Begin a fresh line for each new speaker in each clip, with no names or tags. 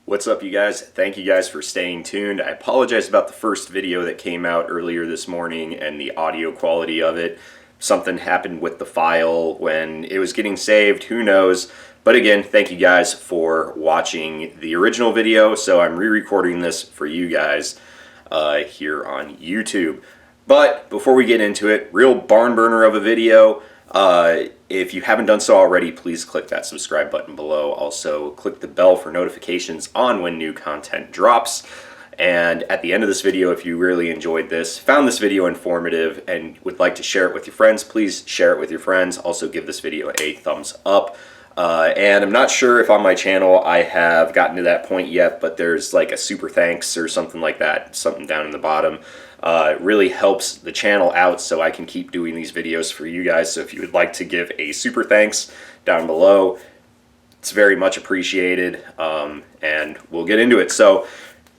What's up, you guys? Thank you guys for staying tuned. I apologize about the first video that came out earlier this morning and the audio quality of it. Something happened with the file when it was getting saved, who knows. But again, thank you guys for watching the original video. So I'm re-recording this for you guys here on YouTube. But before we get into it, real barn burner of a video. If you haven't done so already, please click that subscribe button below. Also, click the bell for notifications on when new content drops. And at the end of this video, if you really enjoyed this, found this video informative, and would like to share it with your friends, please share it with your friends. Also, give this video a thumbs up. And I'm not sure if on my channel I have gotten to that point yet, but there's like a super thanks or something like that, something down in the bottom. It really helps the channel out so I can keep doing these videos for you guys. So if you would like to give a super thanks down below, it's very much appreciated. And we'll get into it. So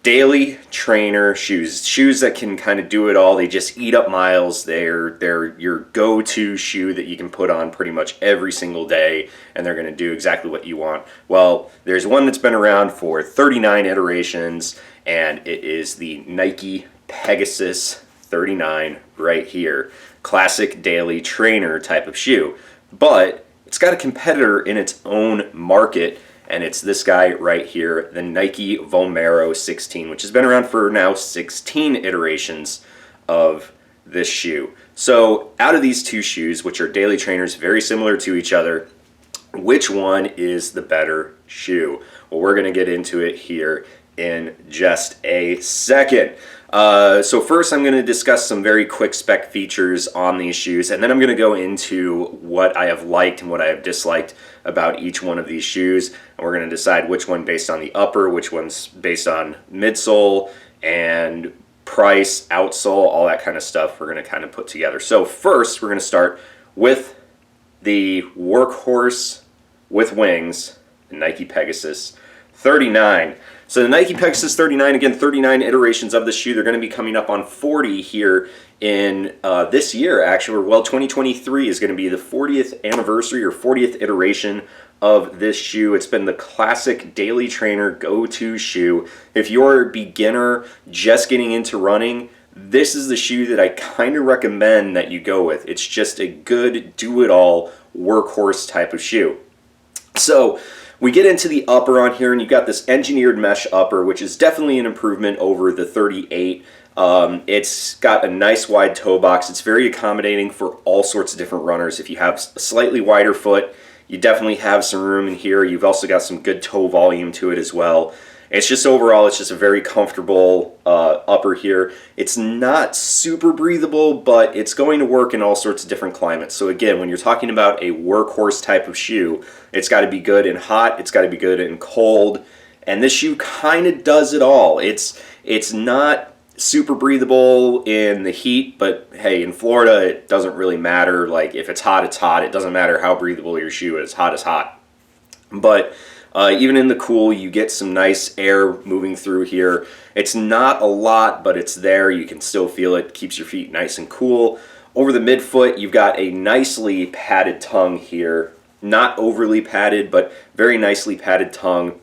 daily trainer shoes that can kind of do it all. They just eat up miles. They're your go-to shoe that you can put on pretty much every single day, and they're going to do exactly what you want. Well, there's one that's been around for 39 iterations, and it is the Nike Pegasus 39 right here. Classic daily trainer type of shoe. But it's got a competitor in its own market, and it's this guy right here, the Nike Vomero 16, which has been around for now 16 iterations of this shoe. So out of these two shoes, which are daily trainers, very similar to each other, which one is the better shoe? Well, we're going to get into it here in just a second. So first I'm going to discuss some very quick spec features on these shoes, and then I'm going to go into what I have liked and what I have disliked about each one of these shoes, and we're going to decide which one based on the upper, which one's based on midsole, and price, outsole, all that kind of stuff we're going to kind of put together. So first we're going to start with the workhorse with wings, the Nike Pegasus 39. So the Nike Pegasus 39, again, 39 iterations of the shoe. They're going to be coming up on 40 here in this year, actually. Well, 2023 is going to be the 40th anniversary or 40th iteration of this shoe. It's been the classic daily trainer go-to shoe. If you're a beginner just getting into running, this is the shoe that I kind of recommend that you go with. It's just a good do-it-all workhorse type of shoe. So we get into the upper on here, and you've got this engineered mesh upper, which is definitely an improvement over the 38. It's got a nice wide toe box. It's very accommodating for all sorts of different runners. If you have a slightly wider foot, you definitely have some room in here. You've also got some good toe volume to it as well. It's just overall, it's just a very comfortable upper here. It's not super breathable, but it's going to work in all sorts of different climates. So again, when you're talking about a workhorse type of shoe, it's got to be good in hot, it's got to be good in cold, and this shoe kind of does it all. It's not super breathable in the heat, but hey, in Florida, it doesn't really matter. Like, if it's hot, it's hot. It doesn't matter how breathable your shoe is. Hot is hot. But even in the cool, you get some nice air moving through here. It's not a lot, but it's there. You can still feel it. Keeps your feet nice and cool. Over the midfoot, you've got a nicely padded tongue here. Not overly padded, but very nicely padded tongue.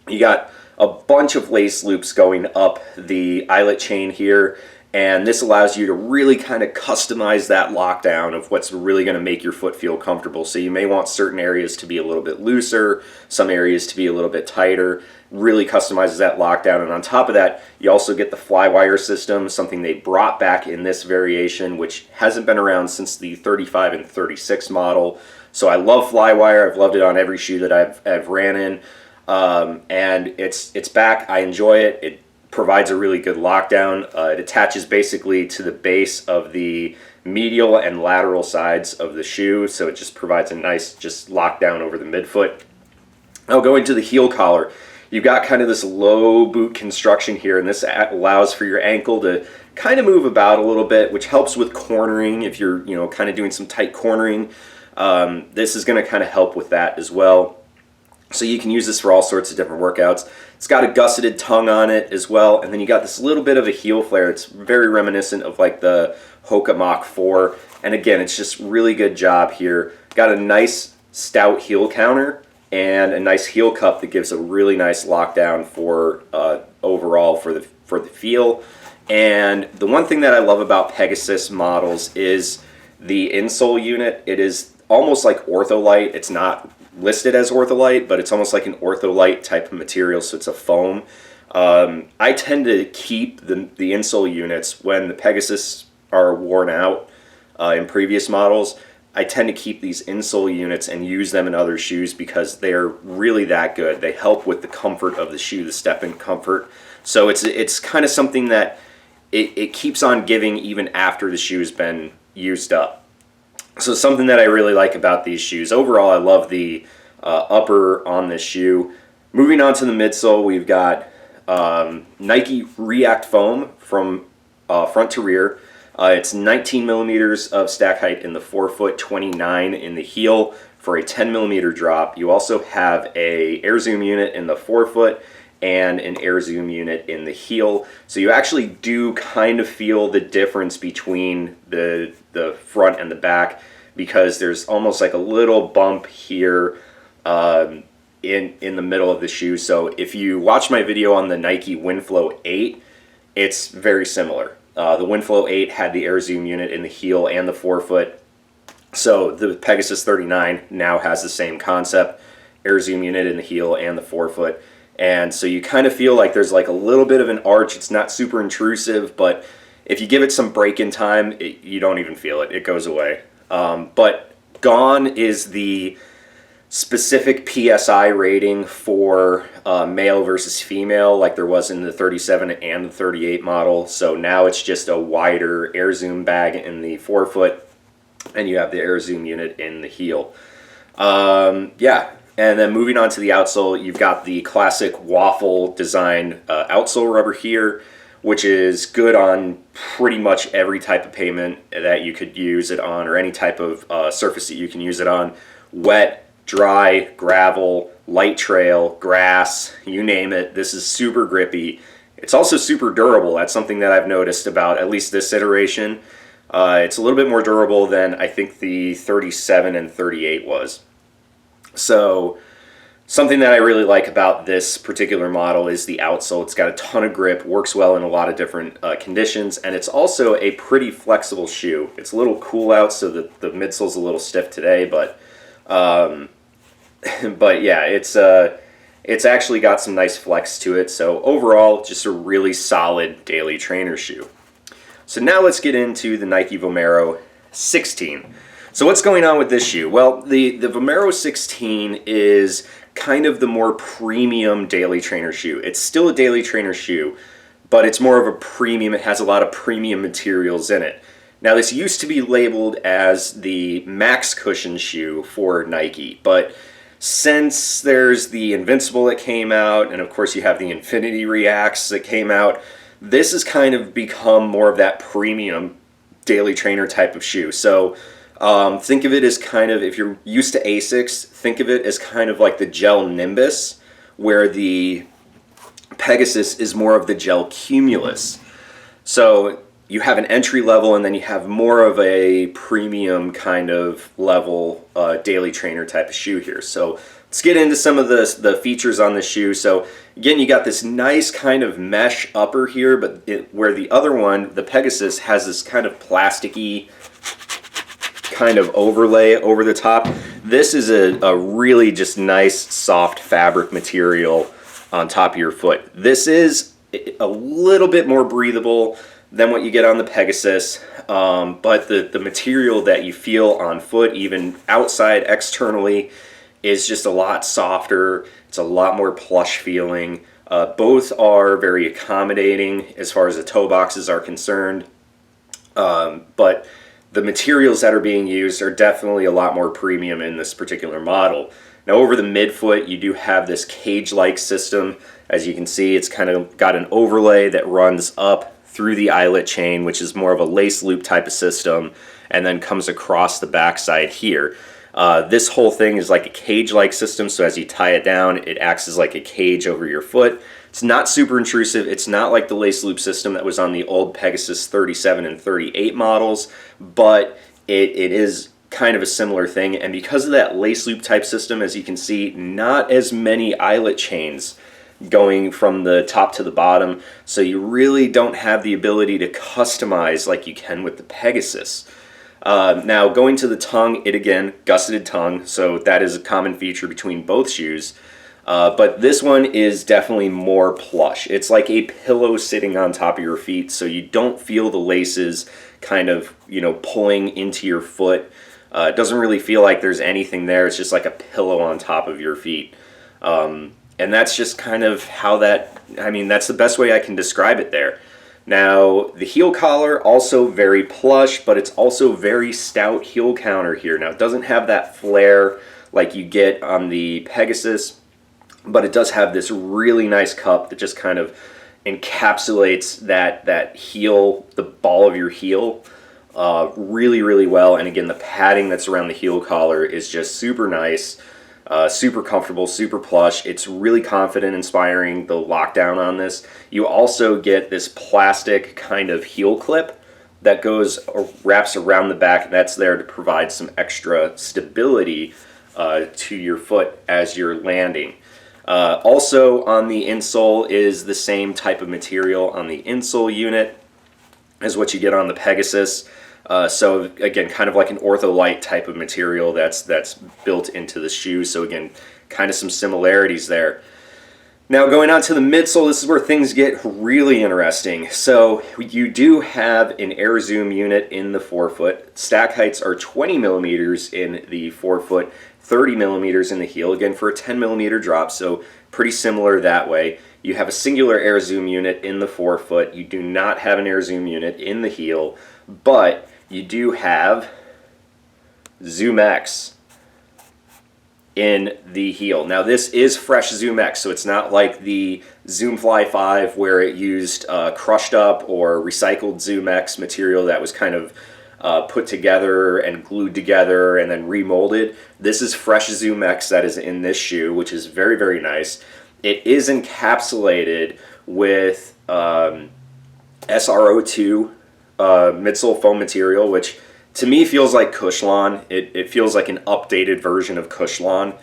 You got a bunch of lace loops going up the eyelet chain here, and this allows you to really kind of customize that lockdown of what's really going to make your foot feel comfortable. So you may want certain areas to be a little bit looser, some areas to be a little bit tighter. Really customizes that lockdown. And on top of that, you also get the Flywire system, something they brought back in this variation, which hasn't been around since the 35 and 36 model. So I love Flywire. I've loved it on every shoe that I've ran in. And it's back. I enjoy it. It provides a really good lockdown. It attaches basically to the base of the medial and lateral sides of the shoe, so it just provides a nice just lockdown over the midfoot. I'll go into the heel collar. You've got kind of this low boot construction here, and this allows for your ankle to kind of move about a little bit, which helps with cornering if you're kind of doing some tight cornering. This is going to kind of help with that as well. So you can use this for all sorts of different workouts. It's got a gusseted tongue on it as well, and then you got this little bit of a heel flare. It's very reminiscent of like the Hoka Mach 4, and again, it's just really good job here. Got a nice stout heel counter, and a nice heel cup that gives a really nice lockdown for overall for the feel. And the one thing that I love about Pegasus models is the insole unit. It is almost like ortholite. It's not listed as ortholite, but it's almost like an ortholite type of material, so it's a foam. I tend to keep the insole units when the Pegasus are worn out in previous models. I tend to keep these insole units and use them in other shoes because they're really that good. They help with the comfort of the shoe, the step-in comfort. So it's kind of something that it keeps on giving even after the shoe's been used up. So something that I really like about these shoes. Overall, I love the upper on this shoe. Moving on to the midsole, we've got Nike React Foam from front to rear. It's 19 millimeters of stack height in the forefoot, 29 in the heel for a 10 millimeter drop. You also have a air zoom unit in the forefoot and an air zoom unit in the heel. So you actually do kind of feel the difference between the front and the back, because there's almost like a little bump here in the middle of the shoe. So if you watch my video on the Nike Windflow 8, it's very similar. The Windflow 8 had the air zoom unit in the heel and the forefoot. So the Pegasus 39 now has the same concept, air zoom unit in the heel and the forefoot. And so you kind of feel like there's like a little bit of an arch. It's not super intrusive, but if you give it some break-in time, you don't even feel it. It goes away. But gone is the specific PSI rating for male versus female, like there was in the 37 and the 38 model. So now it's just a wider air zoom bag in the forefoot, and you have the air zoom unit in the heel. Yeah, and then moving on to the outsole, you've got the classic waffle design outsole rubber here, which is good on pretty much every type of pavement that you could use it on, or any type of surface that you can use it on. Wet, dry, gravel, light trail, grass, you name it. This is super grippy. It's also super durable. That's something that I've noticed about at least this iteration. It's a little bit more durable than I think the 37 and 38 was. So something that I really like about this particular model is the outsole. It's got a ton of grip, works well in a lot of different conditions, and it's also a pretty flexible shoe. It's a little cool out, so the midsole's a little stiff today, but yeah, it's actually got some nice flex to it. So overall, just a really solid daily trainer shoe. So now let's get into the Nike Vomero 16. So what's going on with this shoe? Well, the Vomero 16 is kind of the more premium daily trainer shoe. It's still a daily trainer shoe, but it's more of a premium. It has a lot of premium materials in it. Now, this used to be labeled as the max cushion shoe for Nike, but since there's the Invincible that came out, and of course you have the Infinity Reacts that came out, this has kind of become more of that premium daily trainer type of shoe. So think of it as kind of, if you're used to Asics, think of it as kind of like the Gel Nimbus, where the Pegasus is more of the Gel Cumulus. So you have an entry level, and then you have more of a premium kind of level daily trainer type of shoe here. So let's get into some of the features on the shoe. So again, you got this nice kind of mesh upper here, but where the other one, the Pegasus, has this kind of plasticky kind of overlay over the top. This is a really just nice soft fabric material on top of your foot. This is a little bit more breathable than what you get on the Pegasus, but the material that you feel on foot, even outside externally, is just a lot softer. It's a lot more plush feeling. Both are very accommodating as far as the toe boxes are concerned, but the materials that are being used are definitely a lot more premium in this particular model. Now, over the midfoot, you do have this cage-like system. As you can see, it's kind of got an overlay that runs up through the eyelet chain, which is more of a lace loop type of system, and then comes across the backside here. This whole thing is like a cage-like system, so as you tie it down, it acts as like a cage over your foot. It's not super intrusive. It's not like the lace loop system that was on the old Pegasus 37 and 38 models, but it is kind of a similar thing. And because of that lace loop type system, as you can see, not as many eyelet chains going from the top to the bottom, so you really don't have the ability to customize like you can with the Pegasus. Now going to the tongue, it again, gusseted tongue, so that is a common feature between both shoes. But this one is definitely more plush. It's like a pillow sitting on top of your feet, so you don't feel the laces kind of, pulling into your foot. It doesn't really feel like there's anything there. It's just like a pillow on top of your feet. And that's just kind of how that's the best way I can describe it there. Now, the heel collar, also very plush, but it's also very stout heel counter here. Now, it doesn't have that flare like you get on the Pegasus, but it does have this really nice cup that just kind of encapsulates that heel, the ball of your heel, really, really well. And again, the padding that's around the heel collar is just super nice, super comfortable, super plush. It's really confident inspiring, the lockdown on this. You also get this plastic kind of heel clip that wraps around the back. That's there to provide some extra stability to your foot as you're landing. Also on the insole is the same type of material on the insole unit as what you get on the Pegasus. So again, kind of like an ortholite type of material that's built into the shoe. So again, kind of some similarities there. Now going on to the midsole, this is where things get really interesting. So you do have an air zoom unit in the forefoot. Stack heights are 20 millimeters in the forefoot, 30 millimeters in the heel, again for a 10 millimeter drop, so pretty similar that way. You have a singular air zoom unit in the forefoot. You do not have an air zoom unit in the heel, but you do have Zoom X in the heel. Now this is fresh Zoom X, so it's not like the Zoom Fly 5 where it used crushed up or recycled Zoom X material that was kind of put together and glued together and then remolded. This is fresh Zoom X that is in this shoe, which is very, very nice. It is encapsulated with SRO2 midsole foam material, which to me feels like Cushlon. It feels like an updated version of Cushlon.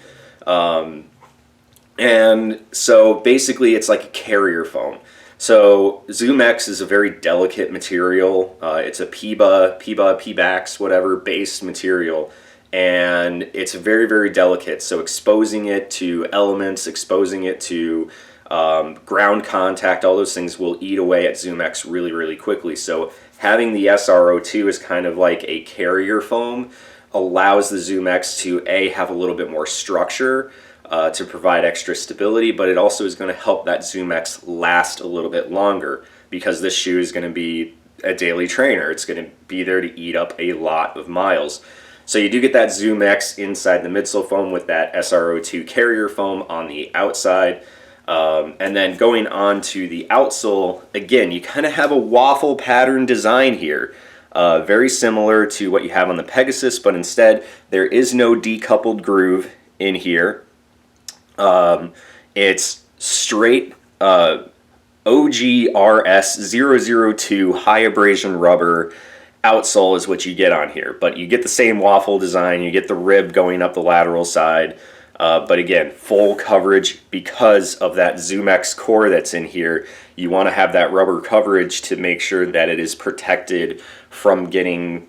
And so basically it's like a carrier foam. So Zoom X is a very delicate material. It's a Pebax, whatever, based material. And it's very, very delicate. So exposing it to elements, exposing it to ground contact, all those things will eat away at Zoom X really, really quickly. So having the SRO2 is kind of like a carrier foam, allows the Zoom X to have a little bit more structure, to provide extra stability, but it also is going to help that Zoom X last a little bit longer because this shoe is going to be a daily trainer. It's going to be there to eat up a lot of miles. So you do get that Zoom X inside the midsole foam with that SRO2 carrier foam on the outside. And then going on to the outsole, again, you kind of have a waffle pattern design here. Very similar to what you have on the Pegasus, but instead there is no decoupled groove in here. It's straight OGRS 002 high abrasion rubber outsole is what you get on here, but you get the same waffle design. You get the rib going up the lateral side, but again, full coverage because of that Zoom X core that's in here. You want to have that rubber coverage to make sure that it is protected from getting,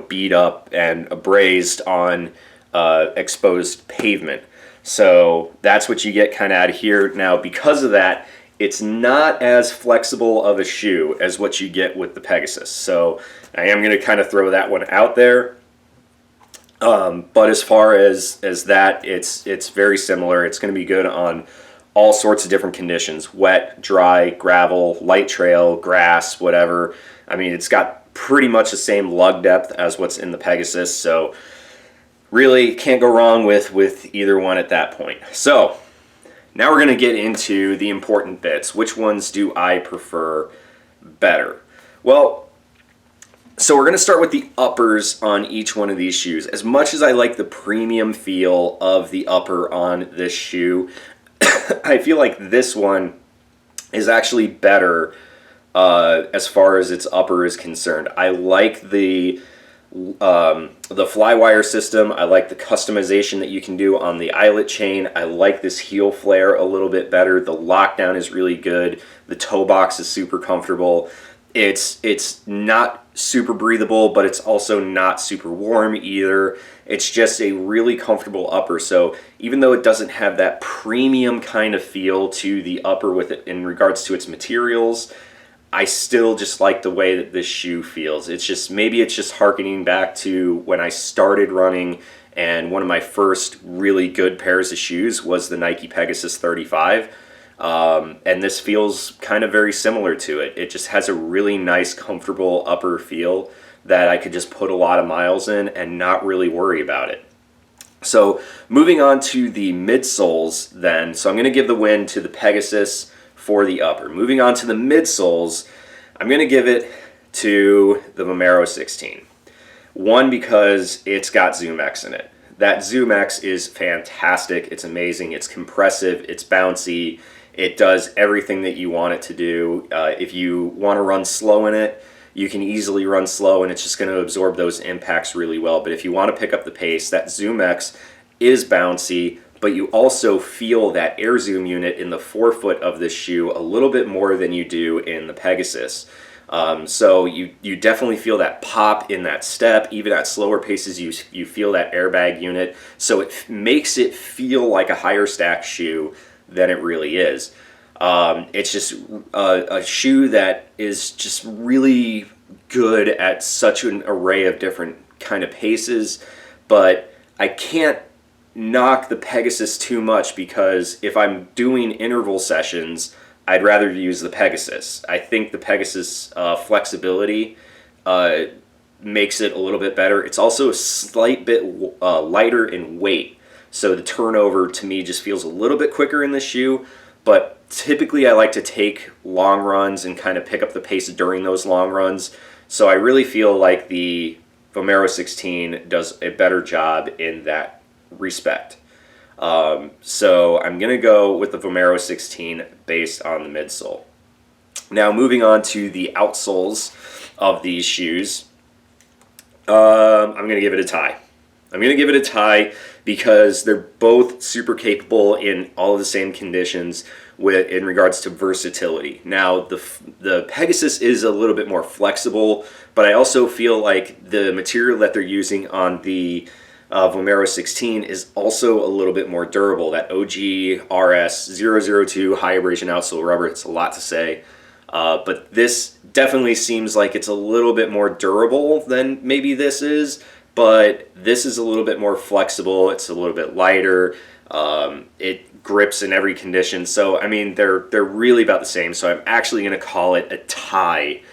beat up and abrased on exposed pavement. So that's what you get kind of out of here. Now, because of that, it's not as flexible of a shoe as what you get with the Pegasus. So I am going to kind of throw that one out there. But as far as that, it's very similar. It's going to be good on all sorts of different conditions: wet, dry, gravel, light trail, grass, whatever. I mean, it's got pretty much the same lug depth as what's in the Pegasus. So really can't go wrong with either one at that point. So now we're going to get into the important bits. Which ones do I prefer better? Well, so we're going to start with the uppers on each one of these shoes. As much as I like the premium feel of the upper on this shoe, I feel like this one is actually better as far as its upper is concerned. I like the The Flywire system, I like the customization that you can do on the eyelet chain. I like this heel flare a little bit better. The lockdown is really good. The toe box is super comfortable. It's not super breathable, but it's also not super warm either. It's just a really comfortable upper. So even though it doesn't have that premium kind of feel to the upper with it in regards to its materials, I still just like the way that this shoe feels. It's just, maybe it's just harkening back to when I started running, and one of my first really good pairs of shoes was the Nike Pegasus 35. And this feels kind of very similar to it. It just has a really nice, comfortable upper feel that I could just put a lot of miles in and not really worry about it. So moving on to the midsoles then. So I'm going to give the win to the Pegasus for the upper. Moving on to the midsoles, I'm going to give it to the Vomero 16. One, because it's got Zoom X in it. That Zoom X is fantastic. It's amazing. It's compressive. It's bouncy. It does everything that you want it to do. If you want to run slow in it, you can easily run slow, and it's just going to absorb those impacts really well. But if you want to pick up the pace, that Zoom X is bouncy, but you also feel that air zoom unit in the forefoot of this shoe a little bit more than you do in the Pegasus. So you definitely feel that pop in that step. Even at slower paces, you feel that airbag unit. So it makes it feel like a higher stack shoe than it really is. It's just a shoe that is just really good at such an array of different kind of paces, but I can't knock the Pegasus too much, because if I'm doing interval sessions, I'd rather use the Pegasus. I think the Pegasus flexibility makes it a little bit better. It's also a slight bit lighter in weight, so the turnover to me just feels a little bit quicker in the shoe. But typically I like to take long runs and kind of pick up the pace during those long runs. So I really feel like the Vomero 16 does a better job in that respect. So I'm going to go with the Vomero 16 based on the midsole. Now moving on to the outsoles of these shoes, I'm going to give it a tie. I'm going to give it a tie because they're both super capable in all of the same conditions in regards to versatility. Now, the Pegasus is a little bit more flexible, but I also feel like the material that they're using on the Vomero 16 is also a little bit more durable. That OG RS 002 high abrasion outsole rubber, it's a lot to say. But this definitely seems like it's a little bit more durable than maybe this is, but this is a little bit more flexible. It's a little bit lighter. It grips in every condition. So, I mean, they're really about the same. So I'm actually going to call it a tie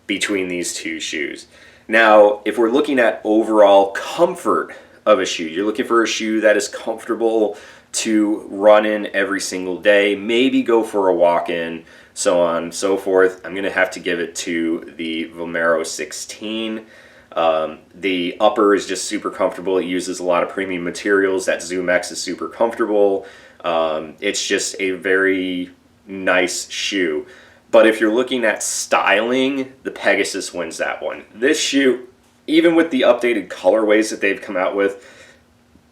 between these two shoes. Now, if we're looking at overall comfort of a shoe, you're looking for a shoe that is comfortable to run in every single day, maybe go for a walk in, so on and so forth, I'm going to have to give it to the Vomero 16. The upper is just super comfortable. It uses a lot of premium materials. That Zoom X is super comfortable. It's just a very nice shoe. But if you're looking at styling, the Pegasus wins that one. This shoe, even with the updated colorways that they've come out with,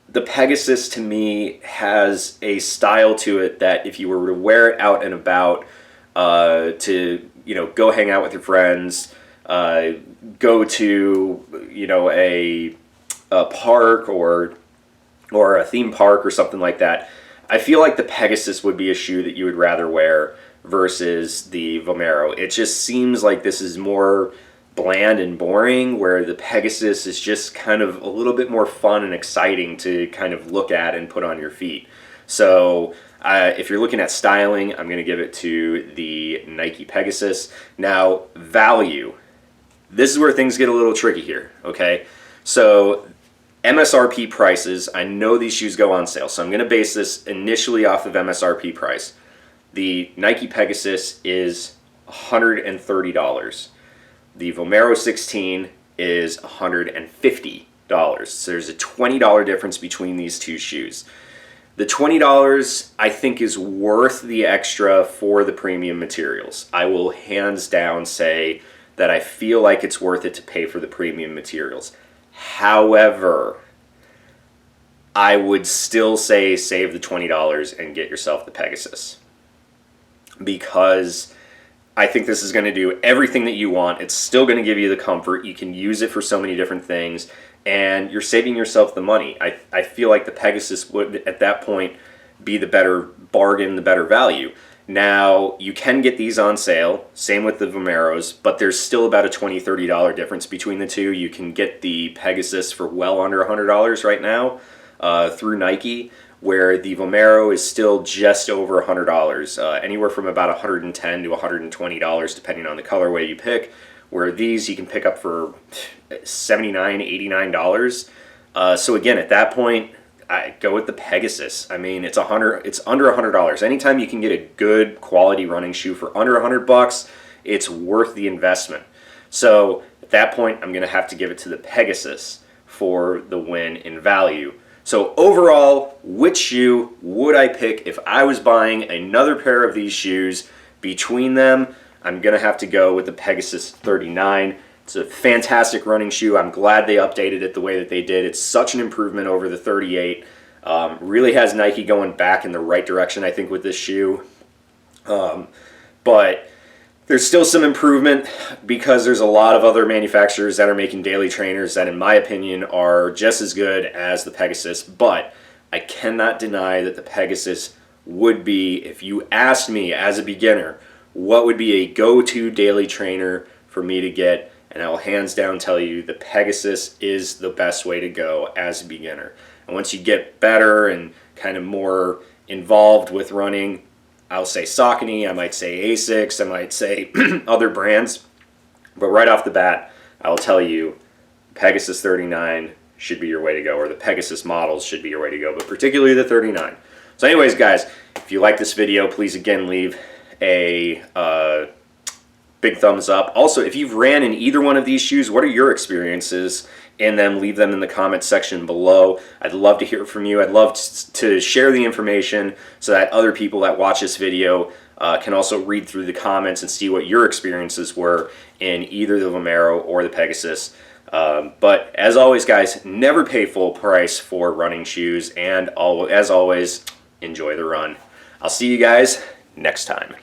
the Pegasus to me has a style to it that if you were to wear it out and about, to go hang out with your friends, go to a park or a theme park or something like that, I feel like the Pegasus would be a shoe that you would rather wear versus the Vomero. It just seems like this is more bland and boring, where the Pegasus is just kind of a little bit more fun and exciting to kind of look at and put on your feet. So if you're looking at styling, I'm going to give it to the Nike Pegasus. Now, value. This is where things get a little tricky here, okay? So MSRP prices, I know these shoes go on sale, so I'm going to base this initially off of MSRP price. The Nike Pegasus is $130. The Vomero 16 is $150. So there's a $20 difference between these two shoes. The $20 I think is worth the extra for the premium materials. I will hands down say that I feel like it's worth it to pay for the premium materials. However, I would still say save the $20 and get yourself the Pegasus, because I think this is going to do everything that you want. It's still going to give you the comfort. You can use it for so many different things, and you're saving yourself the money. I feel like the Pegasus would, at that point, be the better bargain, the better value. Now, you can get these on sale, same with the Vomeros, but there's still about a $20, $30 difference between the two. You can get the Pegasus for well under $100 right now through Nike, where the Vomero is still just over $100, anywhere from about $110 to $120 depending on the colorway you pick, where these you can pick up for $79, $89. So again, at that point, I go with the Pegasus. I mean, it's under $100. Anytime you can get a good quality running shoe for under $100, it's worth the investment. So at that point, I'm going to have to give it to the Pegasus for the win in value. So overall, which shoe would I pick if I was buying another pair of these shoes? Between them, I'm going to have to go with the Pegasus 39. It's a fantastic running shoe. I'm glad they updated it the way that they did. It's such an improvement over the 38. Really has Nike going back in the right direction, I think, with this shoe. But there's still some improvement because there's a lot of other manufacturers that are making daily trainers that, in my opinion, are just as good as the Pegasus. But I cannot deny that the Pegasus would be, if you asked me as a beginner, what would be a go-to daily trainer for me to get, and I will hands down tell you the Pegasus is the best way to go as a beginner. And once you get better and kind of more involved with running, I'll say Saucony, I might say Asics, I might say other brands. But right off the bat, I'll tell you Pegasus 39 should be your way to go, or the Pegasus models should be your way to go, but particularly the 39. So anyways, guys, if you like this video, please again leave a big thumbs up. Also, if you've ran in either one of these shoes, what are your experiences in them? Leave them in the comments section below. I'd love to hear from you. I'd love to share the information so that other people that watch this video can also read through the comments and see what your experiences were in either the Vomero or the Pegasus. But as always, guys, never pay full price for running shoes, and as always, enjoy the run. I'll see you guys next time.